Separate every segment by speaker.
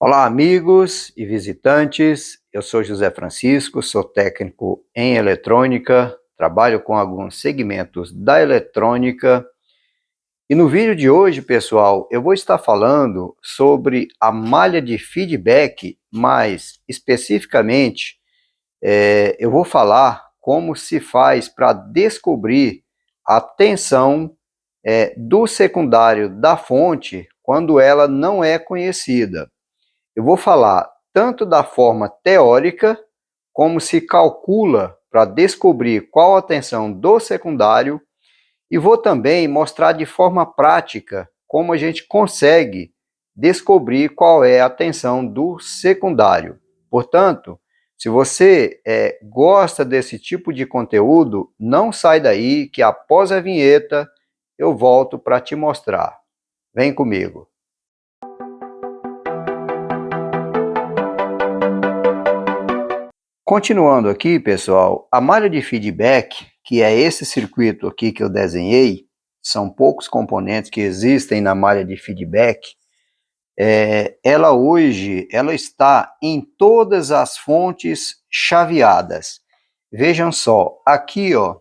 Speaker 1: Olá, amigos e visitantes. Eu sou José Francisco, sou técnico em eletrônica, trabalho com alguns segmentos da eletrônica. E no vídeo de hoje, pessoal, eu vou estar falando sobre a malha de feedback, mas especificamente eu vou falar como se faz para descobrir a tensão do secundário da fonte quando ela não é conhecida. Eu vou falar tanto da forma teórica, como se calcula para descobrir qual a tensão do secundário, e vou também mostrar de forma prática como a gente consegue descobrir qual é a tensão do secundário. Portanto, se você gosta desse tipo de conteúdo, não sai daí que após a vinheta eu volto para te mostrar. Vem comigo. Continuando aqui, pessoal, a malha de feedback, que é esse circuito aqui que eu desenhei, são poucos componentes que existem na malha de feedback, ela hoje está em todas as fontes chaveadas. Vejam só, aqui ó,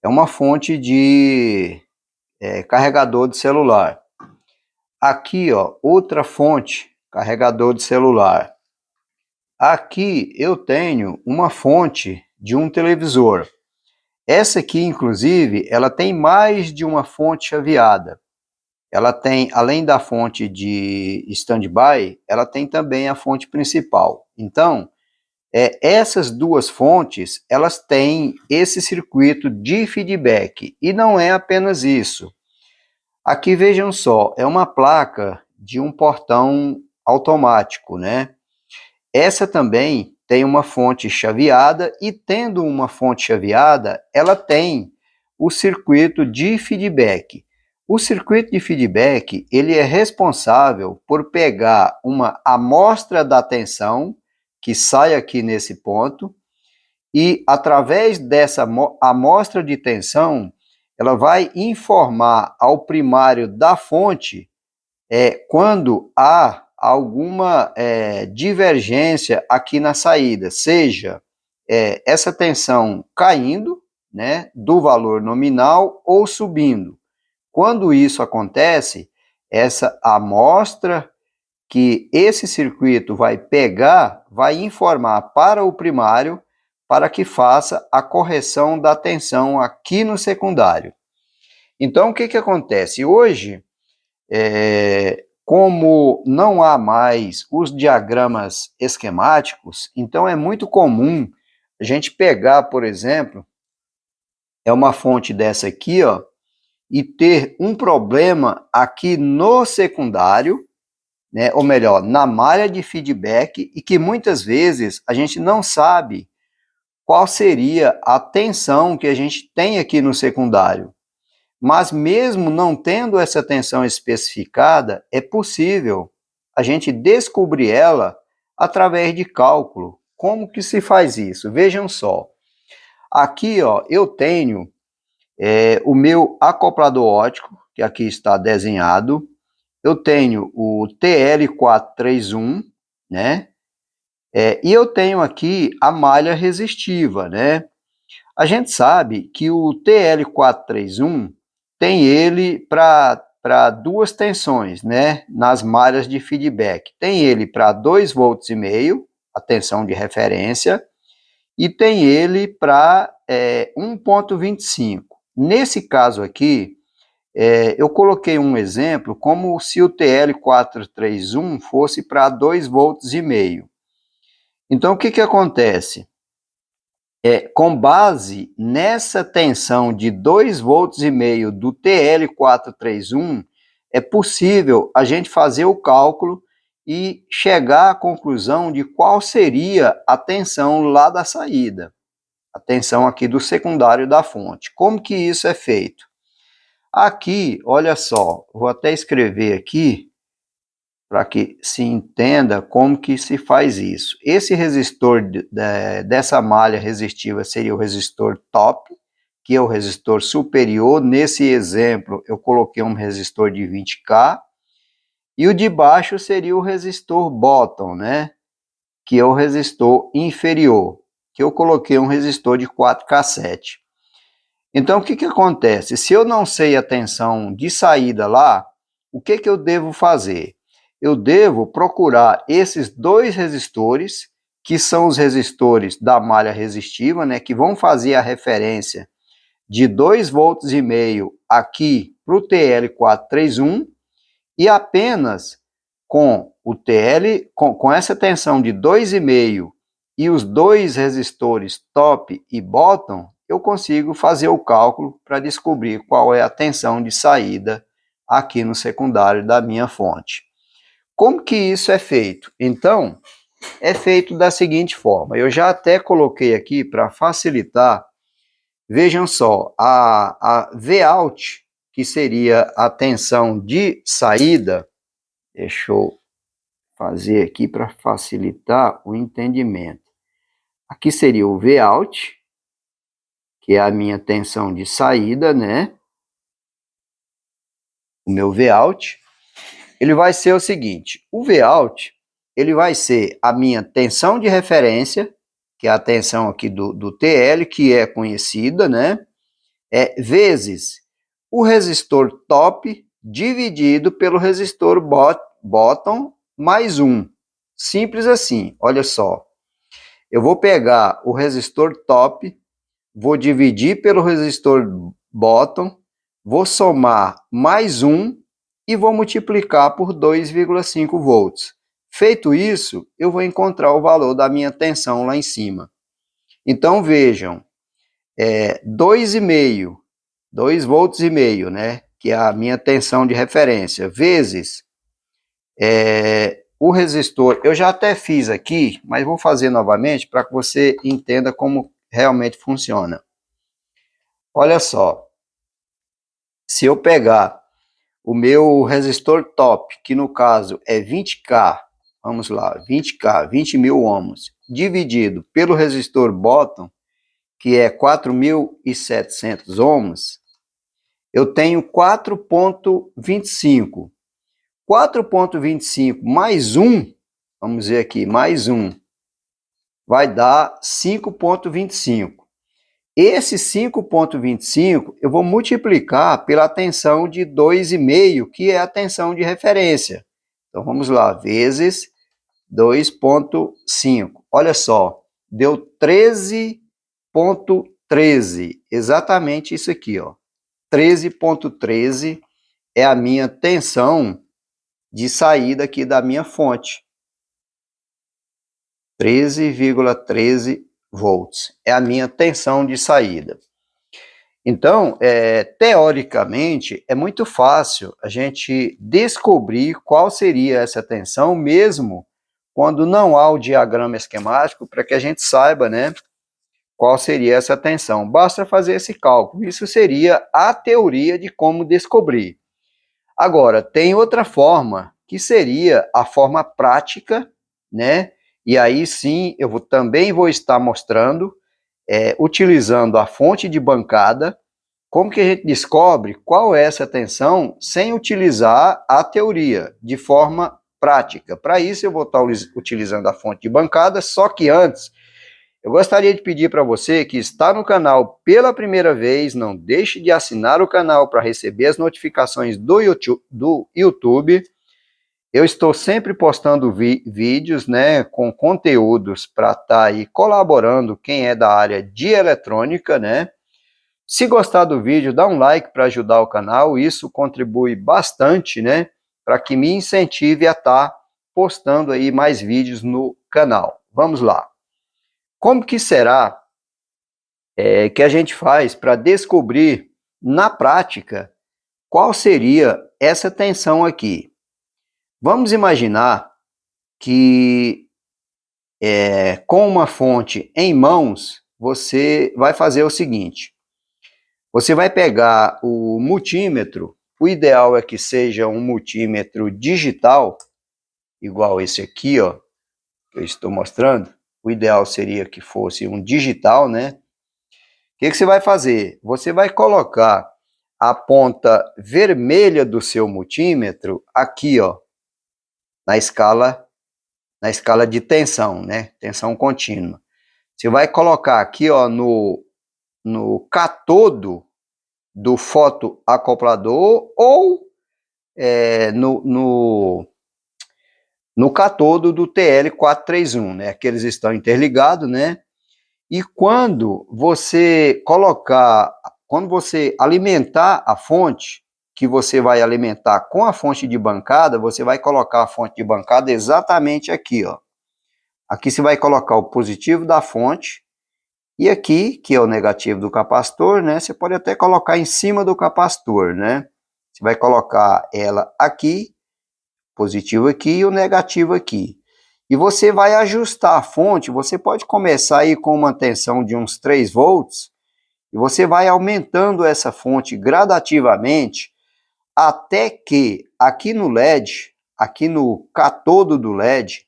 Speaker 1: é uma fonte de carregador de celular. Aqui ó, outra fonte, carregador de celular. Aqui eu tenho uma fonte de um televisor. Essa aqui, inclusive, ela tem mais de uma fonte chaveada. Ela tem, além da fonte de standby, ela tem também a fonte principal. Então, essas duas fontes, elas têm esse circuito de feedback. E não é apenas isso. Aqui, vejam só, é uma placa de um portão automático, né? Essa também tem uma fonte chaveada e, tendo uma fonte chaveada, ela tem o circuito de feedback. O circuito de feedback, ele é responsável por pegar uma amostra da tensão, que sai aqui nesse ponto, e através dessa amostra de tensão, ela vai informar ao primário da fonte quando há alguma divergência aqui na saída, seja essa tensão caindo, né, do valor nominal ou subindo. Quando isso acontece, essa amostra que esse circuito vai pegar, vai informar para o primário para que faça a correção da tensão aqui no secundário. Então, o que acontece? Hoje, como não há mais os diagramas esquemáticos, então é muito comum a gente pegar, por exemplo, uma fonte dessa aqui, ó, e ter um problema aqui no secundário, né, ou melhor, na malha de feedback, e que muitas vezes a gente não sabe qual seria a tensão que a gente tem aqui no secundário. Mas mesmo não tendo essa tensão especificada, é possível a gente descobrir ela através de cálculo. Como que se faz isso? Vejam só. Aqui ó, eu tenho o meu acoplador óptico, que aqui está desenhado. Eu tenho o TL431, né? E eu tenho aqui a malha resistiva, né? A gente sabe que o TL431 tem ele para duas tensões, né, nas malhas de feedback. Tem ele para 2,5 volts, a tensão de referência, e tem ele para 1,25. Nesse caso aqui, eu coloquei um exemplo como se o TL431 fosse para 2,5 volts. Então, o que acontece? Com base nessa tensão de 2,5 volts do TL431, é possível a gente fazer o cálculo e chegar à conclusão de qual seria a tensão lá da saída, a tensão aqui do secundário da fonte. Como que isso é feito? Aqui, olha só, vou até escrever aqui, para que se entenda como que se faz isso. Esse resistor dessa malha resistiva seria o resistor top, que é o resistor superior. Nesse exemplo, eu coloquei um resistor de 20K. E o de baixo seria o resistor bottom, né? Que é o resistor inferior, que eu coloquei um resistor de 4K7. Então, o que que acontece? Se eu não sei a tensão de saída lá, o que que eu devo fazer? Eu devo procurar esses dois resistores, que são os resistores da malha resistiva, né, que vão fazer a referência de 2,5 volts aqui para o TL431, e apenas com o TL, com essa tensão de 2,5 e os dois resistores top e bottom, eu consigo fazer o cálculo para descobrir qual é a tensão de saída aqui no secundário da minha fonte. Como que isso é feito? Então, é feito da seguinte forma, eu já até coloquei aqui para facilitar, vejam só, a Vout, que seria a tensão de saída, deixa eu fazer aqui para facilitar o entendimento. Aqui seria o Vout, que é a minha tensão de saída, né? O meu Vout, ele vai ser o seguinte, o Vout, ele vai ser a minha tensão de referência, que é a tensão aqui do TL, que é conhecida, né? Vezes o resistor top dividido pelo resistor bottom mais 1. Simples assim, olha só. Eu vou pegar o resistor top, vou dividir pelo resistor bottom, vou somar mais 1 e vou multiplicar por 2,5 volts. Feito isso, eu vou encontrar o valor da minha tensão lá em cima. Então vejam, 2,5, 2,5 volts, né, que é a minha tensão de referência, vezes o resistor, eu já até fiz aqui, mas vou fazer novamente para que você entenda como realmente funciona. Olha só, se eu pegar o meu resistor top, que no caso é 20K, vamos lá, 20K, 20 mil ohms, dividido pelo resistor bottom, que é 4.700 ohms, eu tenho 4,25. 4,25 mais 1, vamos ver aqui, mais 1, vai dar 5,25. Esse 5,25 eu vou multiplicar pela tensão de 2,5, que é a tensão de referência. Então vamos lá, vezes 2,5. Olha só, deu 13,13. Exatamente isso aqui, ó. 13,13 é a minha tensão de saída aqui da minha fonte. 13,13 volts é a minha tensão de saída. Então, teoricamente, é muito fácil a gente descobrir qual seria essa tensão, mesmo quando não há o diagrama esquemático, para que a gente saiba, né, qual seria essa tensão. Basta fazer esse cálculo. Isso seria a teoria de como descobrir. Agora, tem outra forma, que seria a forma prática, né? E aí sim, eu também vou estar mostrando, utilizando a fonte de bancada, como que a gente descobre qual é essa tensão sem utilizar a teoria, de forma prática. Para isso, eu vou estar utilizando a fonte de bancada, só que antes, eu gostaria de pedir para você que está no canal pela primeira vez, não deixe de assinar o canal para receber as notificações do YouTube. Eu estou sempre postando vídeos, né, com conteúdos para estar aí colaborando quem é da área de eletrônica, né? Se gostar do vídeo, dá um like para ajudar o canal, isso contribui bastante, né, para que me incentive a estar postando aí mais vídeos no canal. Vamos lá. Como que será que a gente faz para descobrir, na prática, qual seria essa tensão aqui? Vamos imaginar que com uma fonte em mãos, você vai fazer o seguinte. Você vai pegar o multímetro, o ideal é que seja um multímetro digital, igual esse aqui, ó, que eu estou mostrando. O ideal seria que fosse um digital, né? O que você vai fazer? Você vai colocar a ponta vermelha do seu multímetro aqui, ó, na escala de tensão, né? Tensão contínua. Você vai colocar aqui, ó, no catodo do fotoacoplador ou no catodo do TL431, né? Que eles estão interligados, né? E quando você alimentar a fonte, que você vai alimentar com a fonte de bancada, você vai colocar a fonte de bancada exatamente aqui, ó. Aqui você vai colocar o positivo da fonte, e aqui, que é o negativo do capacitor, né? Você pode até colocar em cima do capacitor, né? Você vai colocar ela aqui, positivo aqui e o negativo aqui. E você vai ajustar a fonte, você pode começar aí com uma tensão de uns 3 volts, e você vai aumentando essa fonte gradativamente, até que aqui no LED, aqui no catodo do LED,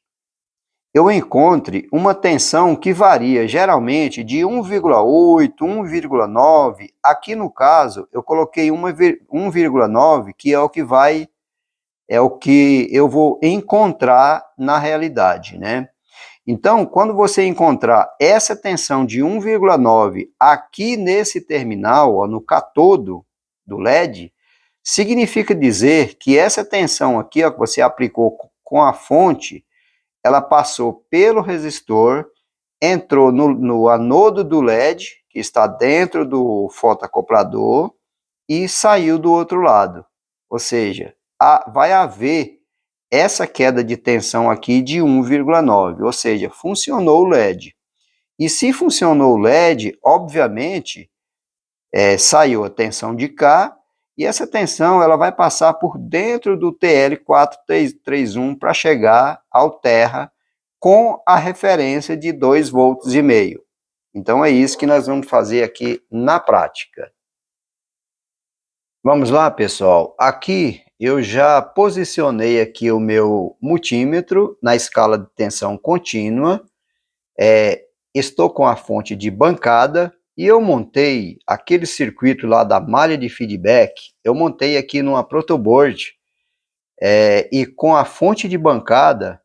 Speaker 1: eu encontre uma tensão que varia geralmente de 1,8, 1,9. Aqui no caso, eu coloquei 1,9, que é o que eu vou encontrar na realidade, né? Então, quando você encontrar essa tensão de 1,9 aqui nesse terminal, ó, no catodo do LED, significa dizer que essa tensão aqui, ó, que você aplicou com a fonte, ela passou pelo resistor, entrou no anodo do LED, que está dentro do fotoacoplador, e saiu do outro lado. Ou seja, vai haver essa queda de tensão aqui de 1,9, ou seja, funcionou o LED. E se funcionou o LED, obviamente, saiu a tensão de cá, e essa tensão ela vai passar por dentro do TL431 para chegar ao terra com a referência de 2,5 volts. Então é isso que nós vamos fazer aqui na prática. Vamos lá, pessoal. Aqui eu já posicionei aqui o meu multímetro na escala de tensão contínua. Estou com a fonte de bancada e eu montei aquele circuito lá da malha de feedback. Eu montei aqui numa protoboard e com a fonte de bancada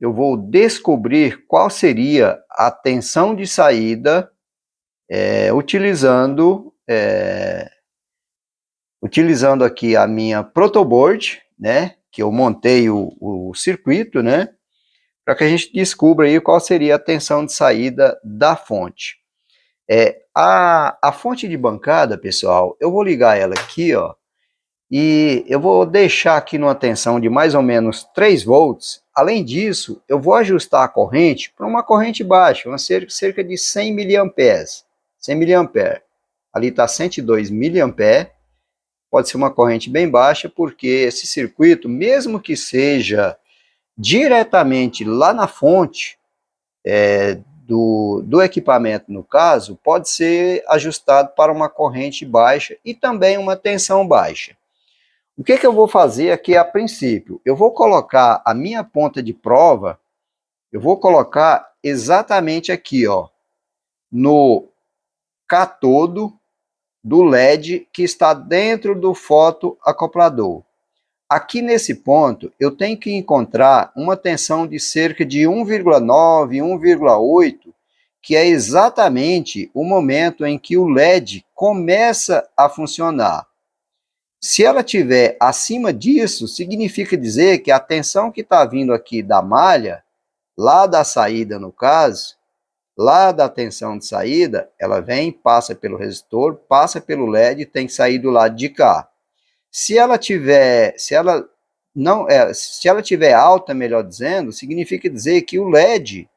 Speaker 1: eu vou descobrir qual seria a tensão de saída utilizando aqui a minha protoboard, né, que eu montei o circuito, né, para que a gente descubra aí qual seria a tensão de saída da fonte. A fonte de bancada, pessoal, eu vou ligar ela aqui, ó, e eu vou deixar aqui numa tensão de mais ou menos 3 volts. Além disso, eu vou ajustar a corrente para uma corrente baixa, cerca de 100 miliamperes. 100 miliamperes. Ali está 102 miliamperes. Pode ser uma corrente bem baixa, porque esse circuito, mesmo que seja diretamente lá na fonte do equipamento, no caso, pode ser ajustado para uma corrente baixa e também uma tensão baixa. O que eu vou fazer aqui a princípio? Eu vou colocar a minha ponta de prova, eu vou colocar exatamente aqui, ó, no catodo do LED que está dentro do fotoacoplador. Aqui nesse ponto, eu tenho que encontrar uma tensão de cerca de 1,9, 1,8, que é exatamente o momento em que o LED começa a funcionar. Se ela estiver acima disso, significa dizer que a tensão que está vindo aqui da malha, lá da saída no caso, lá da tensão de saída, ela vem, passa pelo resistor, passa pelo LED e tem que sair do lado de cá. Se ela tiver alta, melhor dizendo, significa dizer que o LED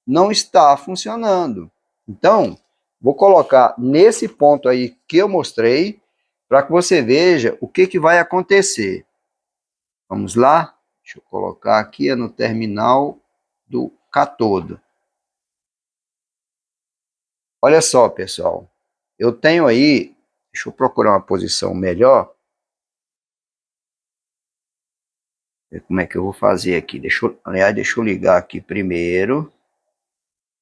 Speaker 1: não está funcionando. Então, vou colocar nesse ponto aí que eu mostrei, para que você veja o que vai acontecer. Vamos lá? Deixa eu colocar aqui no terminal do catodo. Olha só, pessoal. Eu tenho aí, deixa eu procurar uma posição melhor. Ver como é que eu vou fazer aqui. Aliás, deixa eu ligar aqui primeiro.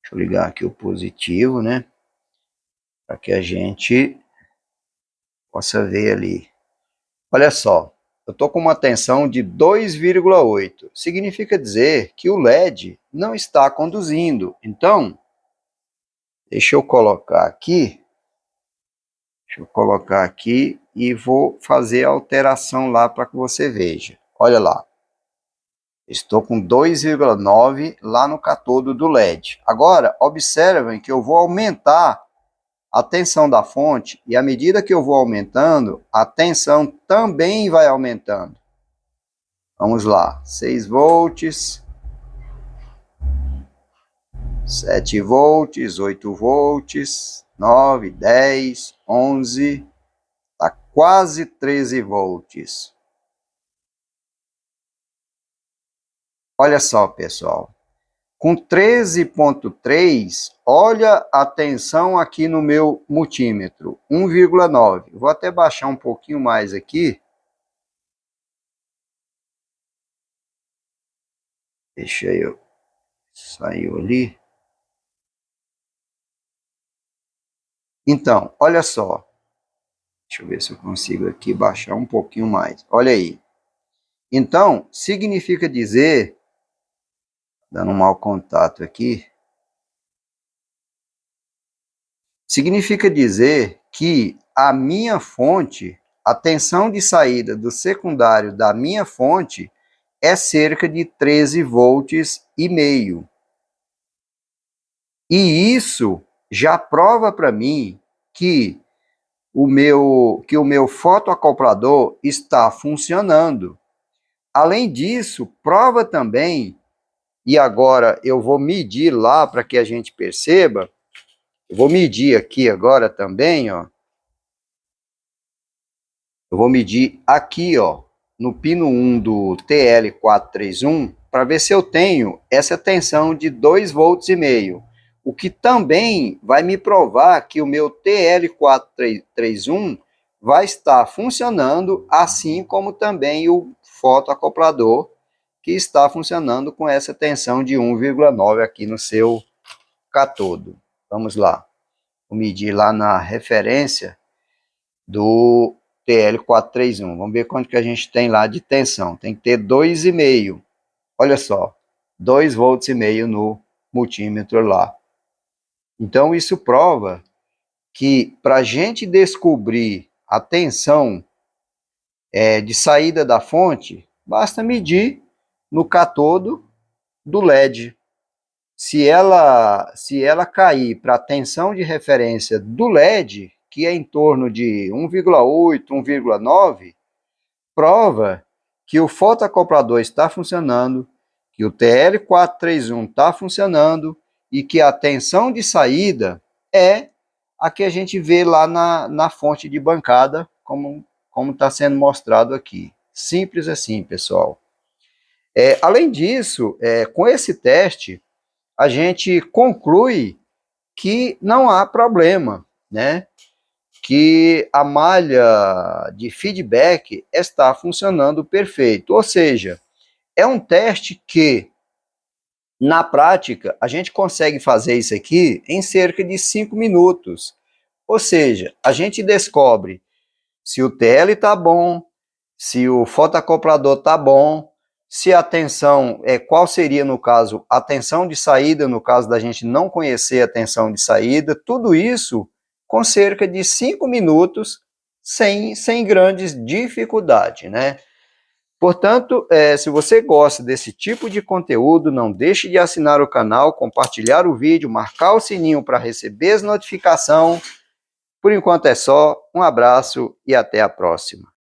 Speaker 1: Deixa eu ligar aqui o positivo, né? Para que a gente possa ver ali. Olha só, eu estou com uma tensão de 2,8. Significa dizer que o LED não está conduzindo. Então, deixa eu colocar aqui. Deixa eu colocar aqui e vou fazer a alteração lá para que você veja. Olha lá. Estou com 2,9 lá no catodo do LED. Agora, observem que eu vou aumentar a tensão da fonte e à medida que eu vou aumentando, a tensão também vai aumentando. Vamos lá. 6 volts, 7 volts, 8 volts, 9, 10, 11, está quase 13 volts. Olha só, pessoal, com 13,3, olha a tensão aqui no meu multímetro, 1,9. Vou até baixar um pouquinho mais aqui. Deixa eu... Saiu ali. Então, olha só. Deixa eu ver se eu consigo aqui baixar um pouquinho mais. Olha aí. Então, significa dizer... Dando um mau contato aqui. Significa dizer que a minha fonte, a tensão de saída do secundário da minha fonte é cerca de 13 volts e meio. E isso já prova para mim que o meu fotoacoplador está funcionando. Além disso, prova também, e agora eu vou medir lá para que a gente perceba, eu vou medir aqui agora também, ó. Eu vou medir aqui, ó, no pino 1 do TL431, para ver se eu tenho essa tensão de 2,5 volts, o que também vai me provar que o meu TL431 vai estar funcionando, assim como também o fotoacoplador, que está funcionando com essa tensão de 1,9 aqui no seu catodo. Vamos lá. Vou medir lá na referência do TL431. Vamos ver quanto que a gente tem lá de tensão. Tem que ter 2,5. Olha só, 2,5 volts no multímetro lá. Então, isso prova que para a gente descobrir a tensão de saída da fonte, basta medir no catodo do LED. Se ela cair para a tensão de referência do LED, que é em torno de 1,8, 1,9, prova que o fotoacoplador está funcionando, que o TL431 está funcionando e que a tensão de saída é a que a gente vê lá na fonte de bancada, como está sendo mostrado aqui. Simples assim, pessoal. Além disso, com esse teste, a gente conclui que não há problema, né? Que a malha de feedback está funcionando perfeito. Ou seja, é um teste que, na prática, a gente consegue fazer isso aqui em cerca de 5 minutos. Ou seja, a gente descobre se o TL está bom, se o fotoacoplador está bom, se a tensão, qual seria, no caso, a tensão de saída, no caso da gente não conhecer a tensão de saída, tudo isso com cerca de 5 minutos, sem grandes dificuldades, né? Portanto, se você gosta desse tipo de conteúdo, não deixe de assinar o canal, compartilhar o vídeo, marcar o sininho para receber as notificações. Por enquanto é só, um abraço e até a próxima.